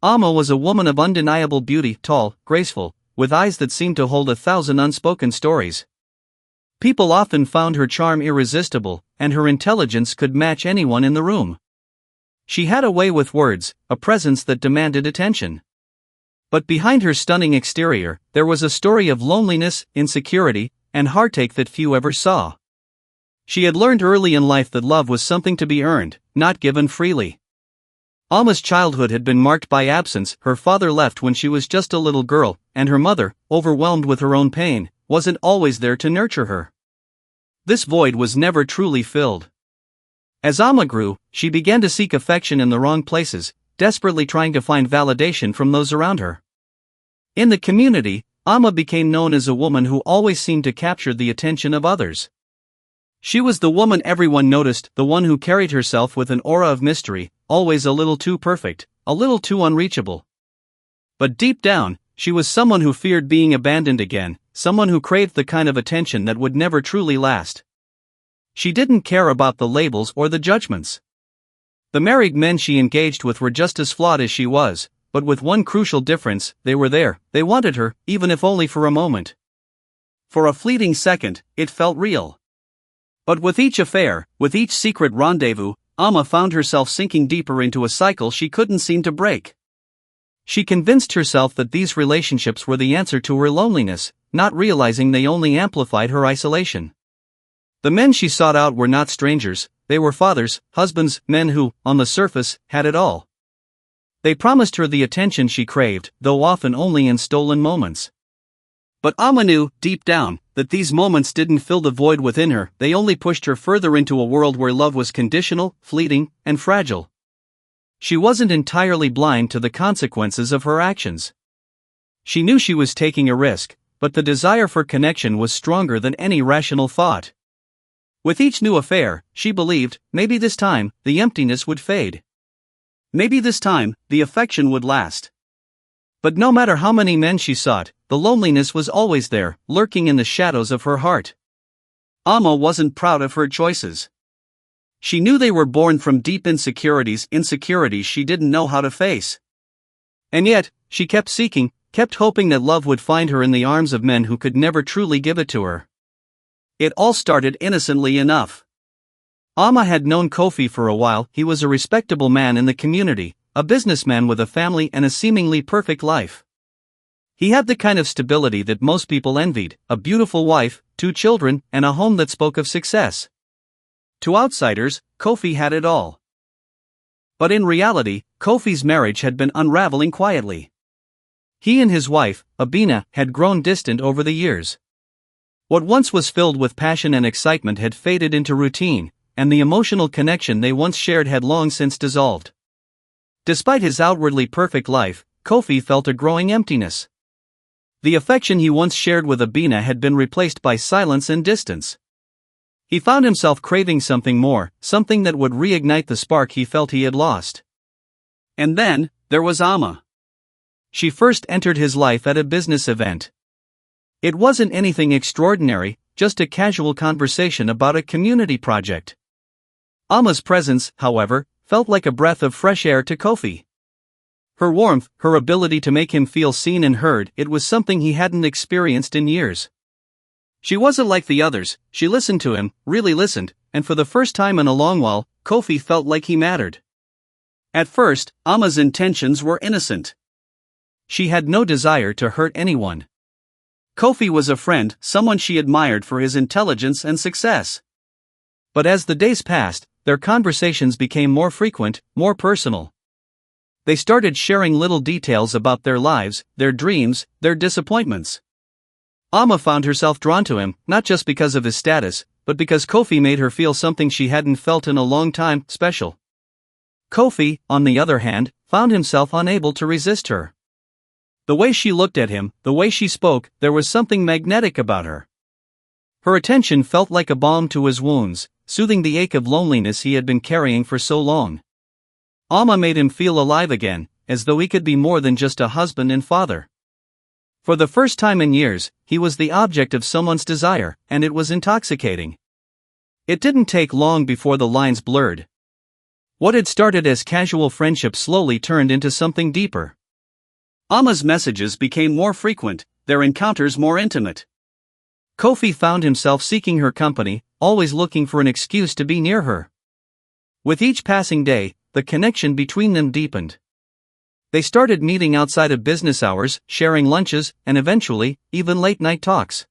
Amma was a woman of undeniable beauty, tall, graceful, with eyes that seemed to hold 1,000 unspoken stories. People often found her charm irresistible, and her intelligence could match anyone in the room. She had a way with words, a presence that demanded attention. But behind her stunning exterior, there was a story of loneliness, insecurity, and heartache that few ever saw. She had learned early in life that love was something to be earned, not given freely. Amma's childhood had been marked by absence. Her father left when she was just a little girl, and her mother, overwhelmed with her own pain, wasn't always there to nurture her. This void was never truly filled. As Amma grew, she began to seek affection in the wrong places, desperately trying to find validation from those around her. In the community, Amma became known as a woman who always seemed to capture the attention of others. She was the woman everyone noticed, the one who carried herself with an aura of mystery, always a little too perfect, a little too unreachable. But deep down, she was someone who feared being abandoned again, someone who craved the kind of attention that would never truly last. She didn't care about the labels or the judgments. The married men she engaged with were just as flawed as she was, but with one crucial difference: they were there, they wanted her, even if only for a moment. For a fleeting second, it felt real. But with each affair, with each secret rendezvous, Amma found herself sinking deeper into a cycle she couldn't seem to break. She convinced herself that these relationships were the answer to her loneliness, not realizing they only amplified her isolation. The men she sought out were not strangers, they were fathers, husbands, men who, on the surface, had it all. They promised her the attention she craved, though often only in stolen moments. But Amma knew, deep down, that these moments didn't fill the void within her, they only pushed her further into a world where love was conditional, fleeting, and fragile. She wasn't entirely blind to the consequences of her actions. She knew she was taking a risk, but the desire for connection was stronger than any rational thought. With each new affair, she believed, maybe this time, the emptiness would fade. Maybe this time, the affection would last. But no matter how many men she sought, the loneliness was always there, lurking in the shadows of her heart. Amma wasn't proud of her choices. She knew they were born from deep insecurities she didn't know how to face. And yet, she kept seeking, kept hoping that love would find her in the arms of men who could never truly give it to her. It all started innocently enough. Amma had known Kofi for a while. He was a respectable man in the community, a businessman with a family and a seemingly perfect life. He had the kind of stability that most people envied: a beautiful wife, 2 children, and a home that spoke of success. To outsiders, Kofi had it all. But in reality, Kofi's marriage had been unraveling quietly. He and his wife, Abina, had grown distant over the years. What once was filled with passion and excitement had faded into routine, and the emotional connection they once shared had long since dissolved. Despite his outwardly perfect life, Kofi felt a growing emptiness. The affection he once shared with Abina had been replaced by silence and distance. He found himself craving something more, something that would reignite the spark he felt he had lost. And then, there was Amma. She first entered his life at a business event. It wasn't anything extraordinary, just a casual conversation about a community project. Amma's presence, however, felt like a breath of fresh air to Kofi. Her warmth, her ability to make him feel seen and heard, it was something he hadn't experienced in years. She wasn't like the others. She listened to him, really listened, and for the first time in a long while, Kofi felt like he mattered. At first, Amma's intentions were innocent. She had no desire to hurt anyone. Kofi was a friend, someone she admired for his intelligence and success. But as the days passed, their conversations became more frequent, more personal. They started sharing little details about their lives, their dreams, their disappointments. Amma found herself drawn to him, not just because of his status, but because Kofi made her feel something she hadn't felt in a long time: special. Kofi, on the other hand, found himself unable to resist her. The way she looked at him, the way she spoke, there was something magnetic about her. Her attention felt like a balm to his wounds, soothing the ache of loneliness he had been carrying for so long. Amma made him feel alive again, as though he could be more than just a husband and father. For the first time in years, he was the object of someone's desire, and it was intoxicating. It didn't take long before the lines blurred. What had started as casual friendship slowly turned into something deeper. Amma's messages became more frequent, their encounters more intimate. Kofi found himself seeking her company, always looking for an excuse to be near her. With each passing day, the connection between them deepened. They started meeting outside of business hours, sharing lunches, and eventually, even late-night talks.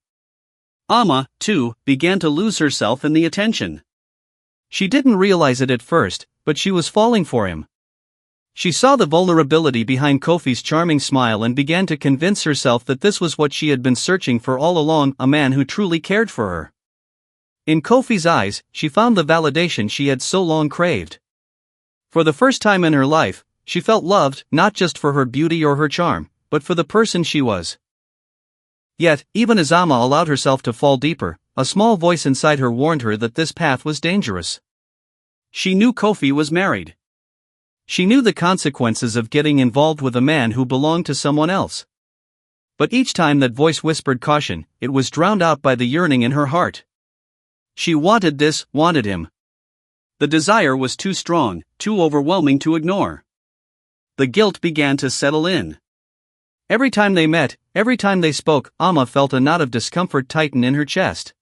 Amma, too, began to lose herself in the attention. She didn't realize it at first, but she was falling for him. She saw the vulnerability behind Kofi's charming smile and began to convince herself that this was what she had been searching for all along, a man who truly cared for her. In Kofi's eyes, she found the validation she had so long craved. For the first time in her life, she felt loved, not just for her beauty or her charm, but for the person she was. Yet, even as Amma allowed herself to fall deeper, a small voice inside her warned her that this path was dangerous. She knew Kofi was married. She knew the consequences of getting involved with a man who belonged to someone else. But each time that voice whispered caution, it was drowned out by the yearning in her heart. She wanted this, wanted him. The desire was too strong, too overwhelming to ignore. The guilt began to settle in. Every time they met, every time they spoke, Amma felt a knot of discomfort tighten in her chest.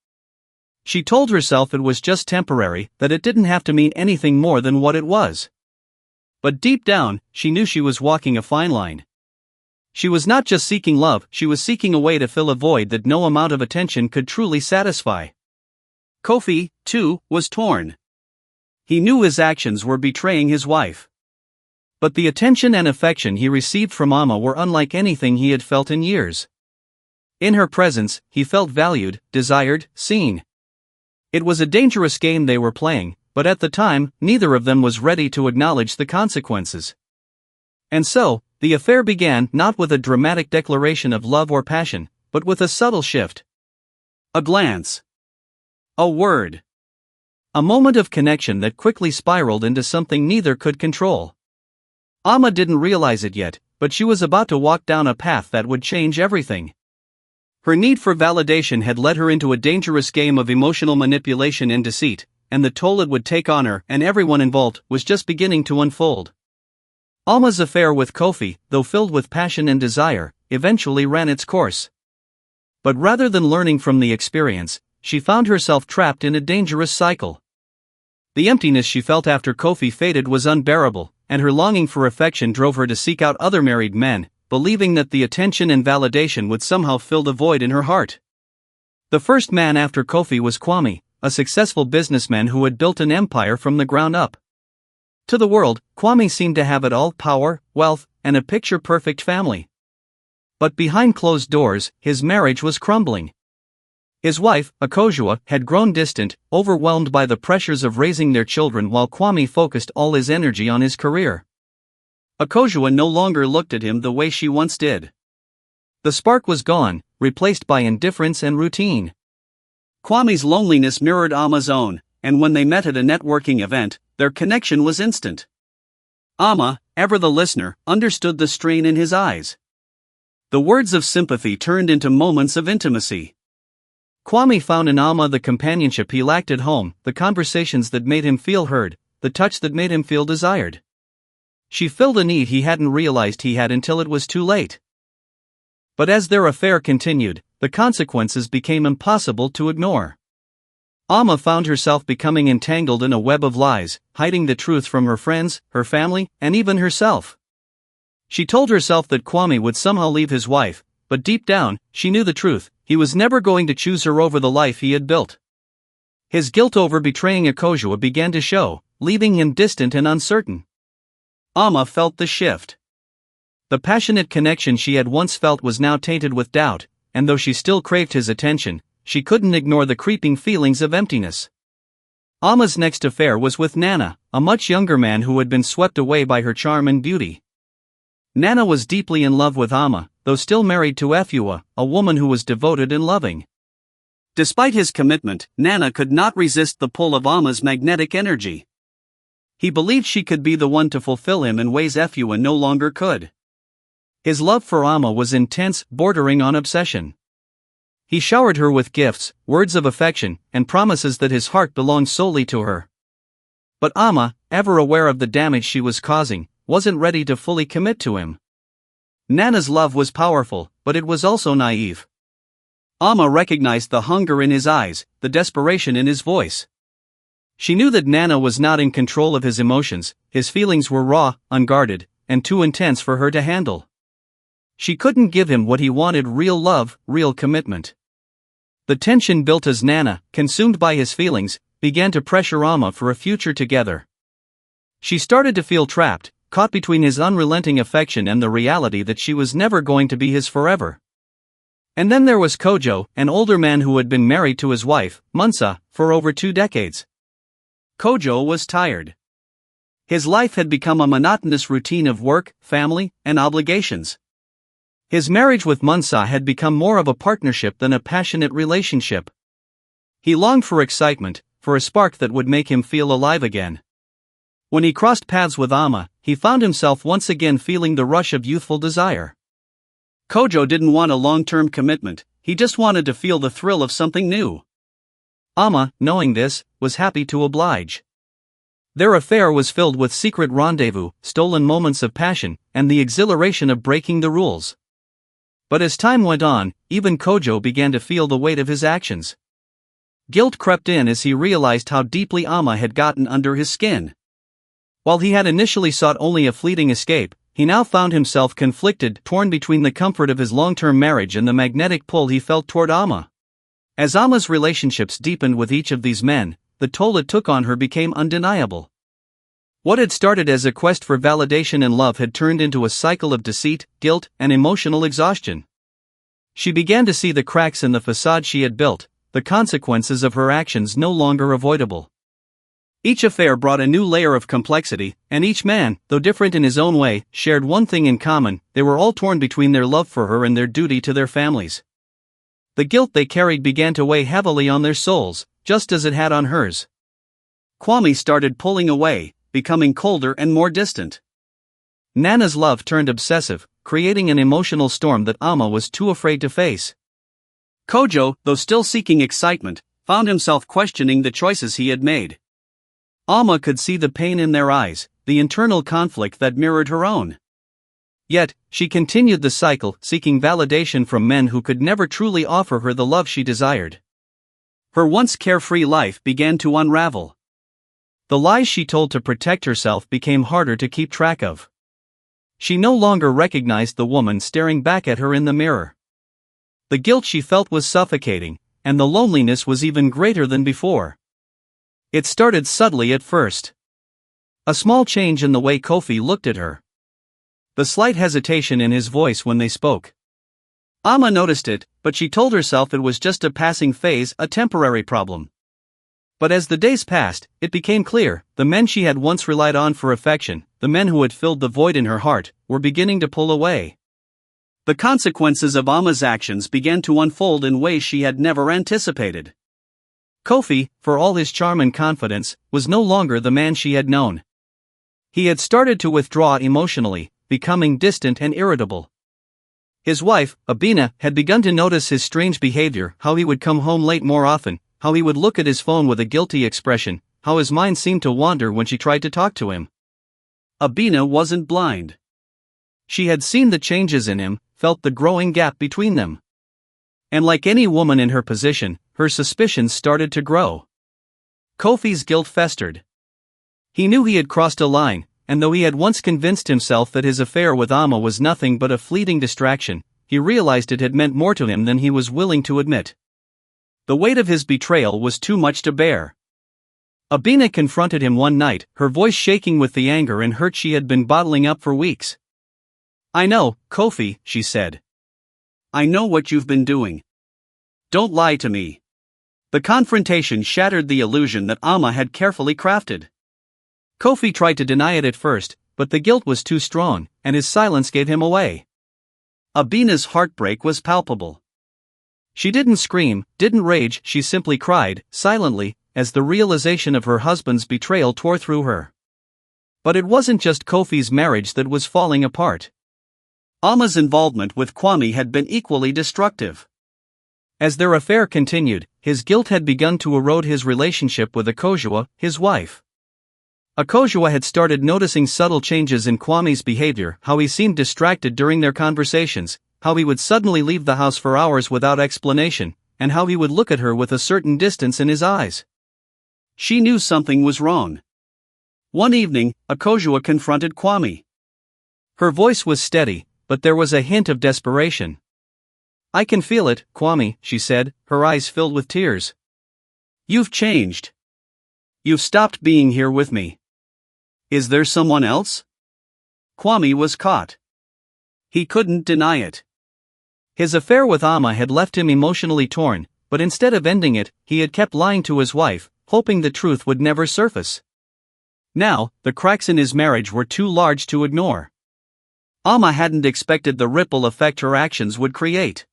She told herself it was just temporary, that it didn't have to mean anything more than what it was. But deep down, she knew she was walking a fine line. She was not just seeking love, she was seeking a way to fill a void that no amount of attention could truly satisfy. Kofi, too, was torn. He knew his actions were betraying his wife. But the attention and affection he received from Amma were unlike anything he had felt in years. In her presence, he felt valued, desired, seen. It was a dangerous game they were playing, but at the time, neither of them was ready to acknowledge the consequences. And so, the affair began not with a dramatic declaration of love or passion, but with a subtle shift. A glance. A word. A moment of connection that quickly spiraled into something neither could control. Amma didn't realize it yet, but she was about to walk down a path that would change everything. Her need for validation had led her into a dangerous game of emotional manipulation and deceit, and the toll it would take on her and everyone involved was just beginning to unfold. Amma's affair with Kofi, though filled with passion and desire, eventually ran its course. But rather than learning from the experience, she found herself trapped in a dangerous cycle. The emptiness she felt after Kofi faded was unbearable, and her longing for affection drove her to seek out other married men, believing that the attention and validation would somehow fill the void in her heart. The first man after Kofi was Kwame, a successful businessman who had built an empire from the ground up. To the world, Kwame seemed to have it all: power, wealth, and a picture-perfect family. But behind closed doors, his marriage was crumbling. His wife, Akojua, had grown distant, overwhelmed by the pressures of raising their children while Kwame focused all his energy on his career. Akojua no longer looked at him the way she once did. The spark was gone, replaced by indifference and routine. Kwame's loneliness mirrored Amma's own, and when they met at a networking event, their connection was instant. Amma, ever the listener, understood the strain in his eyes. The words of sympathy turned into moments of intimacy. Kwame found in Amma the companionship he lacked at home, the conversations that made him feel heard, the touch that made him feel desired. She filled a need he hadn't realized he had until it was too late. But as their affair continued, the consequences became impossible to ignore. Amma found herself becoming entangled in a web of lies, hiding the truth from her friends, her family, and even herself. She told herself that Kwame would somehow leave his wife, but deep down, she knew the truth: he was never going to choose her over the life he had built. His guilt over betraying Akojua began to show, leaving him distant and uncertain. Amma felt the shift. The passionate connection she had once felt was now tainted with doubt, and though she still craved his attention, she couldn't ignore the creeping feelings of emptiness. Amma's next affair was with Nana, a much younger man who had been swept away by her charm and beauty. Nana was deeply in love with Amma, though still married to Efua, a woman who was devoted and loving. Despite his commitment, Nana could not resist the pull of Amma's magnetic energy. He believed she could be the one to fulfill him in ways Efua no longer could. His love for Amma was intense, bordering on obsession. He showered her with gifts, words of affection, and promises that his heart belonged solely to her. But Amma, ever aware of the damage she was causing, wasn't ready to fully commit to him. Nana's love was powerful, but it was also naive. Amma recognized the hunger in his eyes, the desperation in his voice. She knew that Nana was not in control of his emotions, his feelings were raw, unguarded, and too intense for her to handle. She couldn't give him what he wanted: real love, real commitment. The tension built as Nana, consumed by his feelings, began to pressure Amma for a future together. She started to feel trapped, caught between his unrelenting affection and the reality that she was never going to be his forever. And then there was Kojo, an older man who had been married to his wife, Munsa, for over 2 decades. Kojo was tired. His life had become a monotonous routine of work, family, and obligations. His marriage with Munsa had become more of a partnership than a passionate relationship. He longed for excitement, for a spark that would make him feel alive again. When he crossed paths with Amma, he found himself once again feeling the rush of youthful desire. Kojo didn't want a long-term commitment, he just wanted to feel the thrill of something new. Amma, knowing this, was happy to oblige. Their affair was filled with secret rendezvous, stolen moments of passion, and the exhilaration of breaking the rules. But as time went on, even Kojo began to feel the weight of his actions. Guilt crept in as he realized how deeply Amma had gotten under his skin. While he had initially sought only a fleeting escape, he now found himself conflicted, torn between the comfort of his long-term marriage and the magnetic pull he felt toward Amma. As Amma's relationships deepened with each of these men, the toll it took on her became undeniable. What had started as a quest for validation and love had turned into a cycle of deceit, guilt, and emotional exhaustion. She began to see the cracks in the facade she had built, the consequences of her actions no longer avoidable. Each affair brought a new layer of complexity, and each man, though different in his own way, shared one thing in common: they were all torn between their love for her and their duty to their families. The guilt they carried began to weigh heavily on their souls, just as it had on hers. Kwame started pulling away, becoming colder and more distant. Nana's love turned obsessive, creating an emotional storm that Amma was too afraid to face. Kojo, though still seeking excitement, found himself questioning the choices he had made. Amma could see the pain in their eyes, the internal conflict that mirrored her own. Yet, she continued the cycle, seeking validation from men who could never truly offer her the love she desired. Her once carefree life began to unravel. The lies she told to protect herself became harder to keep track of. She no longer recognized the woman staring back at her in the mirror. The guilt she felt was suffocating, and the loneliness was even greater than before. It started subtly at first. A small change in the way Kofi looked at her. The slight hesitation in his voice when they spoke. Amma noticed it, but she told herself it was just a passing phase, a temporary problem. But as the days passed, it became clear: the men she had once relied on for affection, the men who had filled the void in her heart, were beginning to pull away. The consequences of Amma's actions began to unfold in ways she had never anticipated. Kofi, for all his charm and confidence, was no longer the man she had known. He had started to withdraw emotionally, becoming distant and irritable. His wife, Abina, had begun to notice his strange behavior: how he would come home late more often, how he would look at his phone with a guilty expression, how his mind seemed to wander when she tried to talk to him. Abina wasn't blind. She had seen the changes in him, felt the growing gap between them. And like any woman in her position, her suspicions started to grow. Kofi's guilt festered. He knew he had crossed a line, and though he had once convinced himself that his affair with Amma was nothing but a fleeting distraction, he realized it had meant more to him than he was willing to admit. The weight of his betrayal was too much to bear. Abina confronted him one night, her voice shaking with the anger and hurt she had been bottling up for weeks. "I know, Kofi," she said. "I know what you've been doing. Don't lie to me." The confrontation shattered the illusion that Amma had carefully crafted. Kofi tried to deny it at first, but the guilt was too strong, and his silence gave him away. Abina's heartbreak was palpable. She didn't scream, didn't rage, she simply cried, silently, as the realization of her husband's betrayal tore through her. But it wasn't just Kofi's marriage that was falling apart. Amma's involvement with Kwame had been equally destructive. As their affair continued, his guilt had begun to erode his relationship with Akojua, his wife. Akojua had started noticing subtle changes in Kwame's behavior, how he seemed distracted during their conversations, how he would suddenly leave the house for hours without explanation, and how he would look at her with a certain distance in his eyes. She knew something was wrong. One evening, Akojua confronted Kwame. Her voice was steady, but there was a hint of desperation. "I can feel it, Kwame," she said, her eyes filled with tears. "You've changed. You've stopped being here with me. Is there someone else?" Kwame was caught. He couldn't deny it. His affair with Amma had left him emotionally torn, but instead of ending it, he had kept lying to his wife, hoping the truth would never surface. Now, the cracks in his marriage were too large to ignore. Amma hadn't expected the ripple effect her actions would create.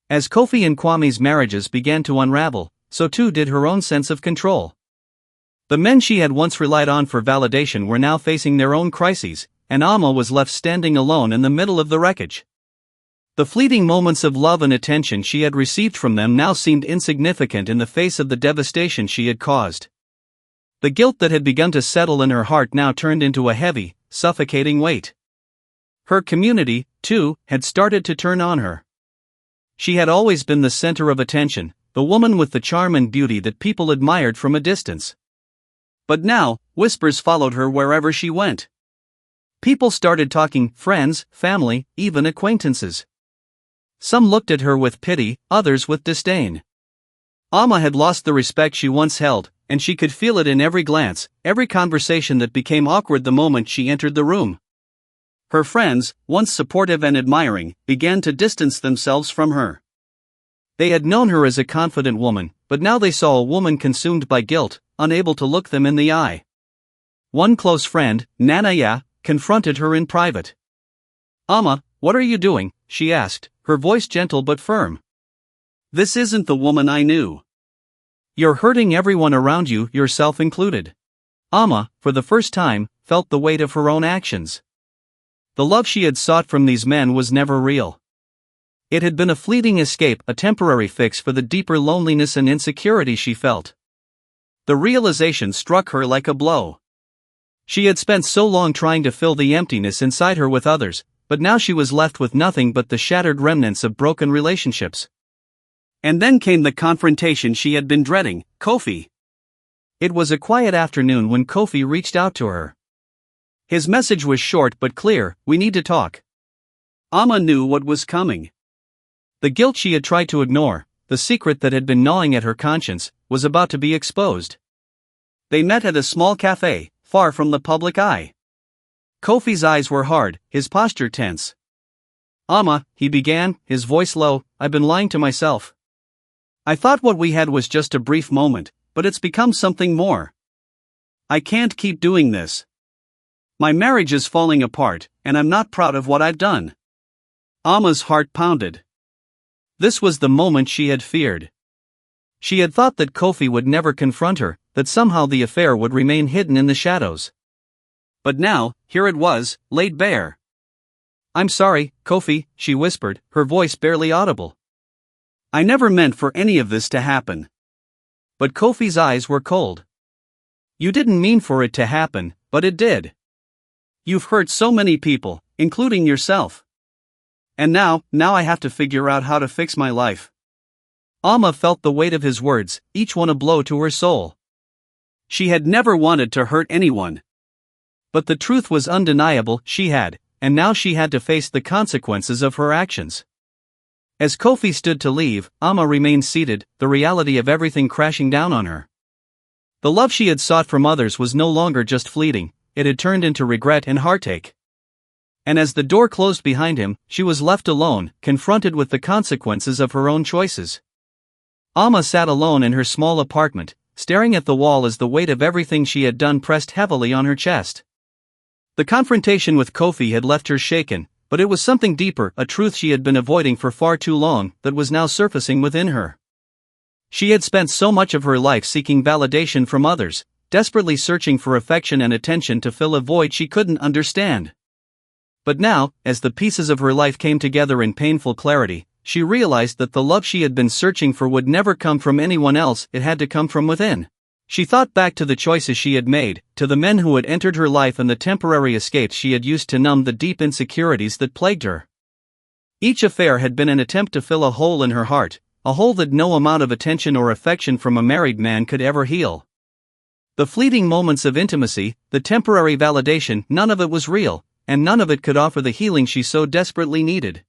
As Kofi and Kwame's marriages began to unravel, so too did her own sense of control. The men she had once relied on for validation were now facing their own crises, and Amma was left standing alone in the middle of the wreckage. The fleeting moments of love and attention she had received from them now seemed insignificant in the face of the devastation she had caused. The guilt that had begun to settle in her heart now turned into a heavy, suffocating weight. Her community, too, had started to turn on her. She had always been the center of attention, the woman with the charm and beauty that people admired from a distance. But now, whispers followed her wherever she went. People started talking, friends, family, even acquaintances. Some looked at her with pity, others with disdain. Amma had lost the respect she once held, and she could feel it in every glance, every conversation that became awkward the moment she entered the room. Her friends, once supportive and admiring, began to distance themselves from her. They had known her as a confident woman, but now they saw a woman consumed by guilt, unable to look them in the eye. One close friend, Nanaya, confronted her in private. "Amma, what are you doing?" she asked, her voice gentle but firm. "This isn't the woman I knew. You're hurting everyone around you, yourself included." Amma, for the first time, felt the weight of her own actions. The love she had sought from these men was never real. It had been a fleeting escape, a temporary fix for the deeper loneliness and insecurity she felt. The realization struck her like a blow. She had spent so long trying to fill the emptiness inside her with others, but now she was left with nothing but the shattered remnants of broken relationships. And then came the confrontation she had been dreading, Kofi. It was a quiet afternoon when Kofi reached out to her. His message was short but clear: "We need to talk." Amma knew what was coming. The guilt she had tried to ignore, the secret that had been gnawing at her conscience, was about to be exposed. They met at a small cafe, far from the public eye. Kofi's eyes were hard, his posture tense. "Amma," he began, his voice low, "I've been lying to myself. I thought what we had was just a brief moment, but it's become something more. I can't keep doing this. My marriage is falling apart, and I'm not proud of what I've done." Amma's heart pounded. This was the moment she had feared. She had thought that Kofi would never confront her, that somehow the affair would remain hidden in the shadows. But now, here it was, laid bare. "I'm sorry, Kofi," she whispered, her voice barely audible. "I never meant for any of this to happen." But Kofi's eyes were cold. "You didn't mean for it to happen, but it did. You've hurt so many people, including yourself. And now I have to figure out how to fix my life." Amma felt the weight of his words, each one a blow to her soul. She had never wanted to hurt anyone. But the truth was undeniable, she had, and now she had to face the consequences of her actions. As Kofi stood to leave, Amma remained seated, the reality of everything crashing down on her. The love she had sought from others was no longer just fleeting, it had turned into regret and heartache. And as the door closed behind him, she was left alone, confronted with the consequences of her own choices. Amma sat alone in her small apartment, staring at the wall as the weight of everything she had done pressed heavily on her chest. The confrontation with Kofi had left her shaken, but it was something deeper, a truth she had been avoiding for far too long, that was now surfacing within her. She had spent so much of her life seeking validation from others, desperately searching for affection and attention to fill a void she couldn't understand. But now, as the pieces of her life came together in painful clarity, she realized that the love she had been searching for would never come from anyone else, it had to come from within. She thought back to the choices she had made, to the men who had entered her life and the temporary escapes she had used to numb the deep insecurities that plagued her. Each affair had been an attempt to fill a hole in her heart, a hole that no amount of attention or affection from a married man could ever heal. The fleeting moments of intimacy, the temporary validation, none of it was real, and none of it could offer the healing she so desperately needed.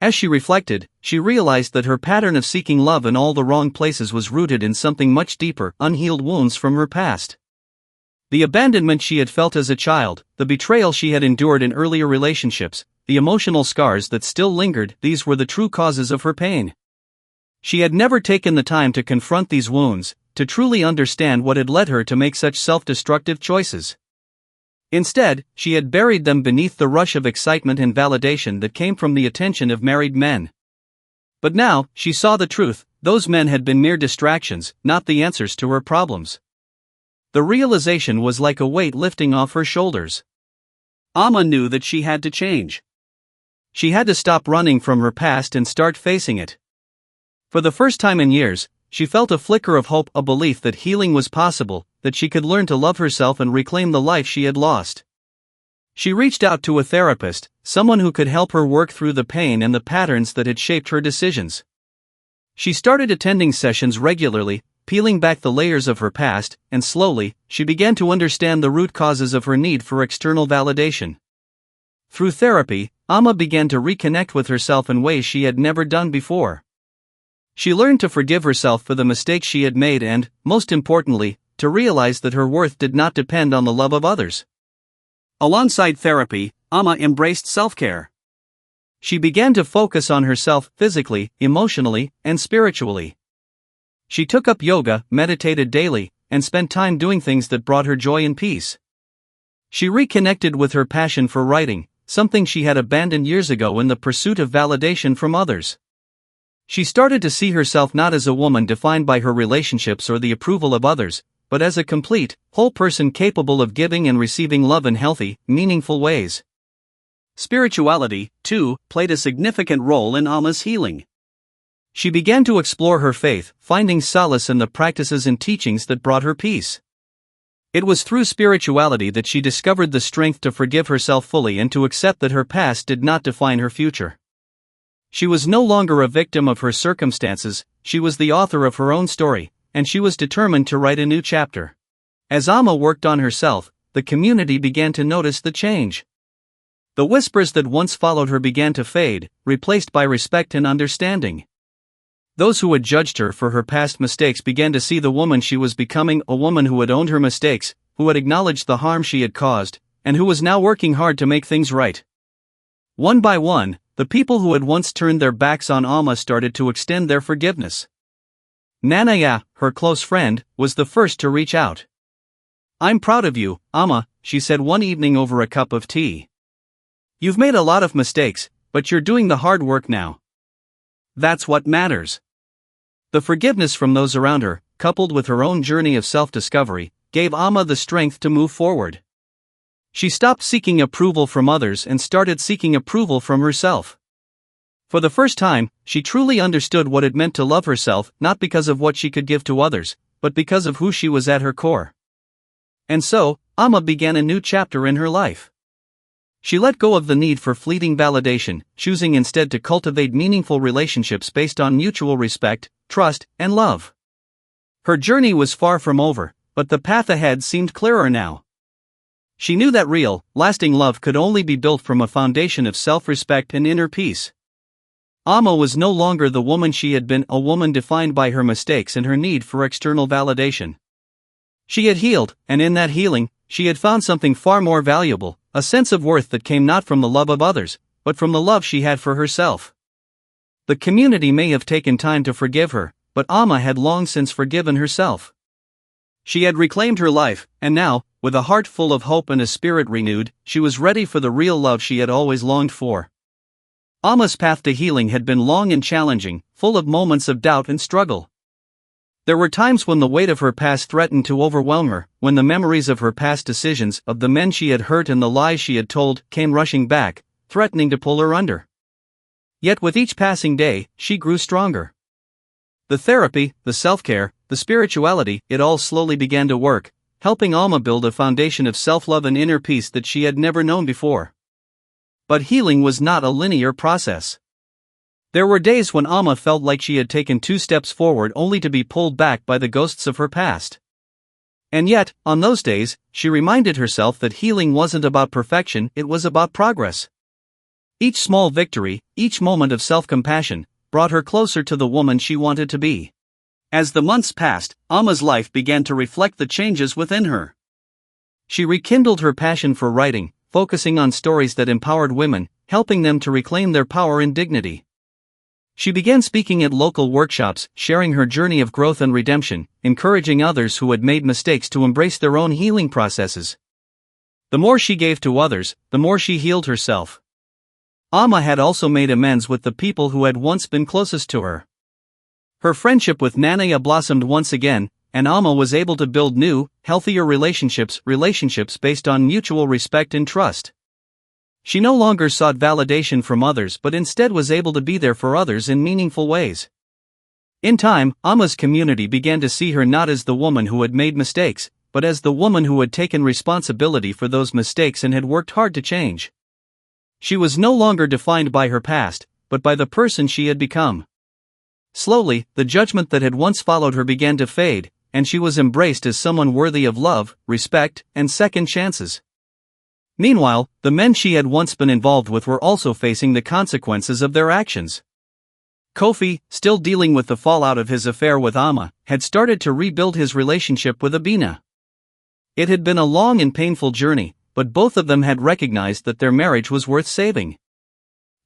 As she reflected, she realized that her pattern of seeking love in all the wrong places was rooted in something much deeper, unhealed wounds from her past. The abandonment she had felt as a child, the betrayal she had endured in earlier relationships, the emotional scars that still lingered, these were the true causes of her pain. She had never taken the time to confront these wounds, to truly understand what had led her to make such self-destructive choices. Instead, she had buried them beneath the rush of excitement and validation that came from the attention of married men. But now, she saw the truth, those men had been mere distractions, not the answers to her problems. The realization was like a weight lifting off her shoulders. Amma knew that she had to change. She had to stop running from her past and start facing it. For the first time in years, she felt a flicker of hope, a belief that healing was possible, that she could learn to love herself and reclaim the life she had lost. She reached out to a therapist, someone who could help her work through the pain and the patterns that had shaped her decisions. She started attending sessions regularly, peeling back the layers of her past, and slowly, she began to understand the root causes of her need for external validation. Through therapy, Amma began to reconnect with herself in ways she had never done before. She learned to forgive herself for the mistakes she had made and, most importantly, to realize that her worth did not depend on the love of others. Alongside therapy, Amma embraced self-care. She began to focus on herself physically, emotionally, and spiritually. She took up yoga, meditated daily, and spent time doing things that brought her joy and peace. She reconnected with her passion for writing, something she had abandoned years ago in the pursuit of validation from others. She started to see herself not as a woman defined by her relationships or the approval of others, but as a complete, whole person capable of giving and receiving love in healthy, meaningful ways. Spirituality, too, played a significant role in Amma's healing. She began to explore her faith, finding solace in the practices and teachings that brought her peace. It was through spirituality that she discovered the strength to forgive herself fully and to accept that her past did not define her future. She was no longer a victim of her circumstances, she was the author of her own story, and she was determined to write a new chapter. As Amma worked on herself, the community began to notice the change. The whispers that once followed her began to fade, replaced by respect and understanding. Those who had judged her for her past mistakes began to see the woman she was becoming, a woman who had owned her mistakes, who had acknowledged the harm she had caused, and who was now working hard to make things right. One by one, the people who had once turned their backs on Amma started to extend their forgiveness. Nanaya, her close friend, was the first to reach out. "I'm proud of you, Amma," she said one evening over a cup of tea. "You've made a lot of mistakes, but you're doing the hard work now. That's what matters." The forgiveness from those around her, coupled with her own journey of self-discovery, gave Amma the strength to move forward. She stopped seeking approval from others and started seeking approval from herself. For the first time, she truly understood what it meant to love herself, not because of what she could give to others, but because of who she was at her core. And so, Amma began a new chapter in her life. She let go of the need for fleeting validation, choosing instead to cultivate meaningful relationships based on mutual respect, trust, and love. Her journey was far from over, but the path ahead seemed clearer now. She knew that real, lasting love could only be built from a foundation of self-respect and inner peace. Amma was no longer the woman she had been, a woman defined by her mistakes and her need for external validation. She had healed, and in that healing, she had found something far more valuable, a sense of worth that came not from the love of others, but from the love she had for herself. The community may have taken time to forgive her, but Amma had long since forgiven herself. She had reclaimed her life, and now, with a heart full of hope and a spirit renewed, she was ready for the real love she had always longed for. Amma's path to healing had been long and challenging, full of moments of doubt and struggle. There were times when the weight of her past threatened to overwhelm her, when the memories of her past decisions, of the men she had hurt and the lies she had told, came rushing back, threatening to pull her under. Yet with each passing day, she grew stronger. The therapy, the self-care, the spirituality, it all slowly began to work, helping Alma build a foundation of self-love and inner peace that she had never known before. But healing was not a linear process. There were days when Alma felt like she had taken 2 steps forward only to be pulled back by the ghosts of her past. And yet, on those days, she reminded herself that healing wasn't about perfection, it was about progress. Each small victory, each moment of self-compassion, brought her closer to the woman she wanted to be. As the months passed, Alma's life began to reflect the changes within her. She rekindled her passion for writing, focusing on stories that empowered women, helping them to reclaim their power and dignity. She began speaking at local workshops, sharing her journey of growth and redemption, encouraging others who had made mistakes to embrace their own healing processes. The more she gave to others, the more she healed herself. Alma had also made amends with the people who had once been closest to her. Her friendship with Nana blossomed once again, and Alma was able to build new, healthier relationships based on mutual respect and trust. She no longer sought validation from others but instead was able to be there for others in meaningful ways. In time, Alma's community began to see her not as the woman who had made mistakes, but as the woman who had taken responsibility for those mistakes and had worked hard to change. She was no longer defined by her past, but by the person she had become. Slowly, the judgment that had once followed her began to fade, and she was embraced as someone worthy of love, respect, and second chances. Meanwhile, the men she had once been involved with were also facing the consequences of their actions. Kofi, still dealing with the fallout of his affair with Alma, had started to rebuild his relationship with Abina. It had been a long and painful journey, but both of them had recognized that their marriage was worth saving.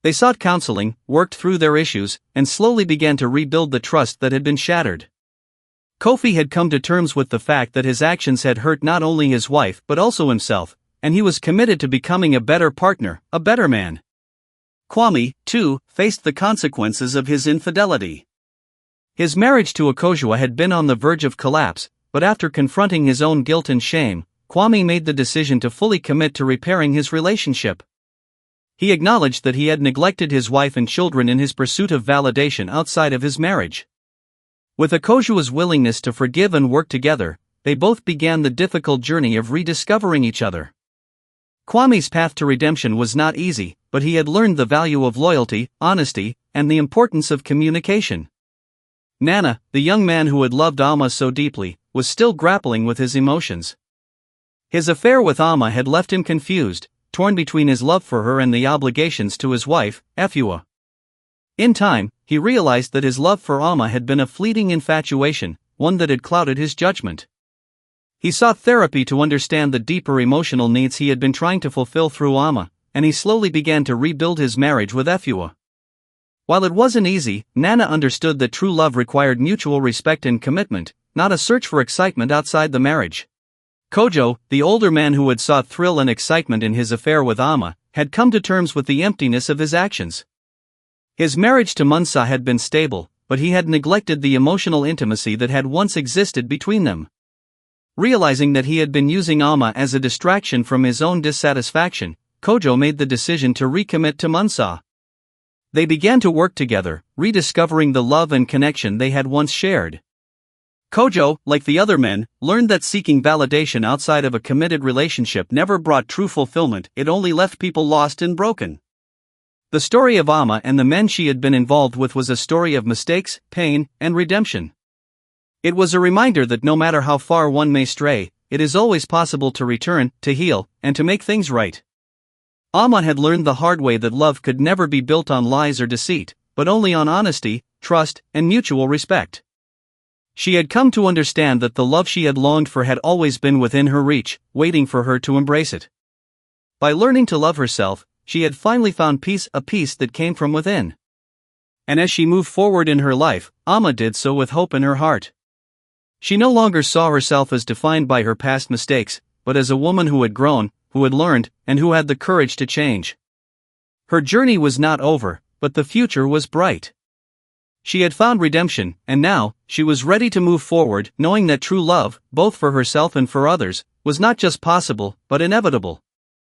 They sought counseling, worked through their issues, and slowly began to rebuild the trust that had been shattered. Kofi had come to terms with the fact that his actions had hurt not only his wife but also himself, and he was committed to becoming a better partner, a better man. Kwame, too, faced the consequences of his infidelity. His marriage to Akosua had been on the verge of collapse, but after confronting his own guilt and shame, Kwame made the decision to fully commit to repairing his relationship. He acknowledged that he had neglected his wife and children in his pursuit of validation outside of his marriage. With Akosua's willingness to forgive and work together, they both began the difficult journey of rediscovering each other. Kwame's path to redemption was not easy, but he had learned the value of loyalty, honesty, and the importance of communication. Nana, the young man who had loved Alma so deeply, was still grappling with his emotions. His affair with Alma had left him confused, torn between his love for her and the obligations to his wife, Efua. In time, he realized that his love for Alma had been a fleeting infatuation, one that had clouded his judgment. He sought therapy to understand the deeper emotional needs he had been trying to fulfill through Alma, and he slowly began to rebuild his marriage with Efua. While it wasn't easy, Nana understood that true love required mutual respect and commitment, not a search for excitement outside the marriage. Kojo, the older man who had sought thrill and excitement in his affair with Alma, had come to terms with the emptiness of his actions. His marriage to Munsa had been stable, but he had neglected the emotional intimacy that had once existed between them. Realizing that he had been using Alma as a distraction from his own dissatisfaction, Kojo made the decision to recommit to Munsa. They began to work together, rediscovering the love and connection they had once shared. Kojo, like the other men, learned that seeking validation outside of a committed relationship never brought true fulfillment, it only left people lost and broken. The story of Alma and the men she had been involved with was a story of mistakes, pain, and redemption. It was a reminder that no matter how far one may stray, it is always possible to return, to heal, and to make things right. Alma had learned the hard way that love could never be built on lies or deceit, but only on honesty, trust, and mutual respect. She had come to understand that the love she had longed for had always been within her reach, waiting for her to embrace it. By learning to love herself, she had finally found peace, a peace that came from within. And as she moved forward in her life, Alma did so with hope in her heart. She no longer saw herself as defined by her past mistakes, but as a woman who had grown, who had learned, and who had the courage to change. Her journey was not over, but the future was bright. She had found redemption, and now, she was ready to move forward, knowing that true love, both for herself and for others, was not just possible, but inevitable.